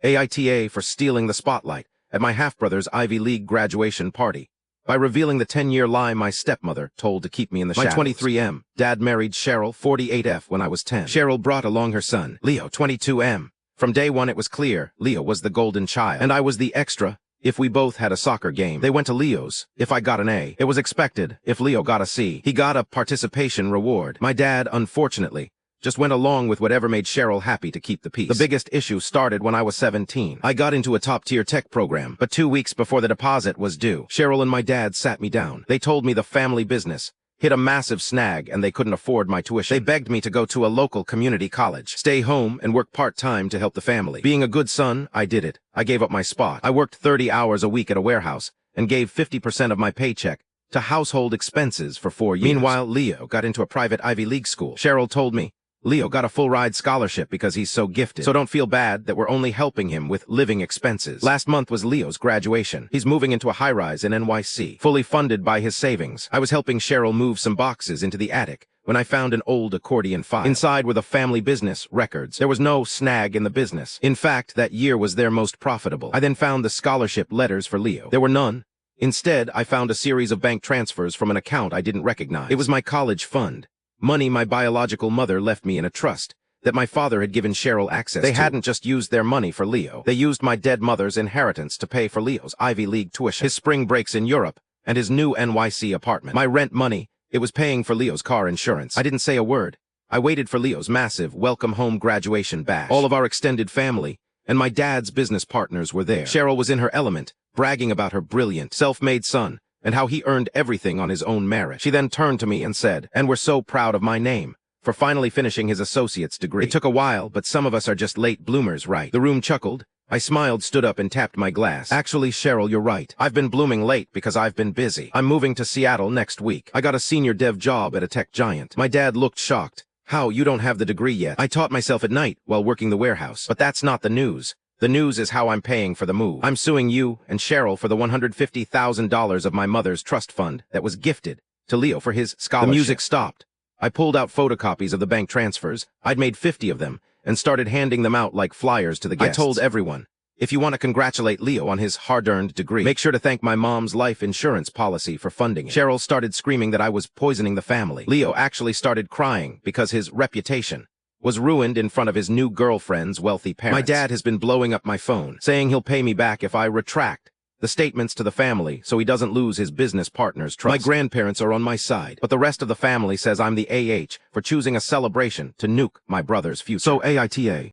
AITA for stealing the spotlight at my half-brother's Ivy League graduation party by revealing the 10-year lie my stepmother told to keep me in the shadows. My 23M, Dad married Cheryl, 48F, when I was 10. Cheryl brought along her son, Leo, 22M. From day one it was clear Leo was the golden child, and I was the extra. If we both had a soccer game, they went to Leo's. If I got an A, it was expected. If Leo got a C, he got a participation reward. My dad, unfortunately, just went along with whatever made Cheryl happy to keep the peace. The biggest issue started when I was 17. I got into a top-tier tech program, but 2 weeks before the deposit was due, Cheryl and my dad sat me down. They told me the family business hit a massive snag and they couldn't afford my tuition. They begged me to go to a local community college, stay home, and work part-time to help the family. Being a good son, I did it. I gave up my spot. I worked 30 hours a week at a warehouse and gave 50% of my paycheck to household expenses for 4 years. Meanwhile, Leo got into a private Ivy League school. Cheryl told me, Leo got a full-ride scholarship because he's so gifted, so don't feel bad that we're only helping him with living expenses. Last month was Leo's graduation. He's moving into a high-rise in NYC, fully funded by his savings. I was helping Cheryl move some boxes into the attic when I found an old accordion file. Inside were the family business records. There was no snag in the business. In fact, that year was their most profitable. I then found the scholarship letters for Leo. There were none. Instead, I found a series of bank transfers from an account I didn't recognize. It was my college fund. Money my biological mother left me in a trust that my father had given Cheryl access to. They hadn't just used their money for Leo. They used my dead mother's inheritance to pay for Leo's Ivy League tuition, his spring breaks in Europe, and his new NYC apartment. My rent money, it was paying for Leo's car insurance. I didn't say a word. I waited for Leo's massive welcome home graduation bash. All of our extended family and my dad's business partners were there. Cheryl was in her element, bragging about her brilliant, self-made son, and how he earned everything on his own merit. She then turned to me and said, "And we're so proud of my name for finally finishing his associate's degree. It took a while, but some of us are just late bloomers, right?" The room chuckled. I smiled, stood up, and tapped my glass. "Actually, Cheryl, you're right. I've been blooming late because I've been busy. I'm moving to Seattle next week. I got a senior dev job at a tech giant." My dad looked shocked. "How, you don't have the degree yet?" "I taught myself at night while working the warehouse. But that's not the news. The news is how I'm paying for the move. I'm suing you and Cheryl for the $150,000 of my mother's trust fund that was gifted to Leo for his scholarship." The music stopped. I pulled out photocopies of the bank transfers. I'd made 50 of them and started handing them out like flyers to the guests. I told everyone, if you want to congratulate Leo on his hard-earned degree, make sure to thank my mom's life insurance policy for funding it. Cheryl started screaming that I was poisoning the family. Leo actually started crying because his reputation was ruined in front of his new girlfriend's wealthy parents. My dad has been blowing up my phone, saying he'll pay me back if I retract the statements to the family so he doesn't lose his business partner's trust. My grandparents are on my side, but the rest of the family says I'm the AH for choosing a celebration to nuke my brother's future. So AITA,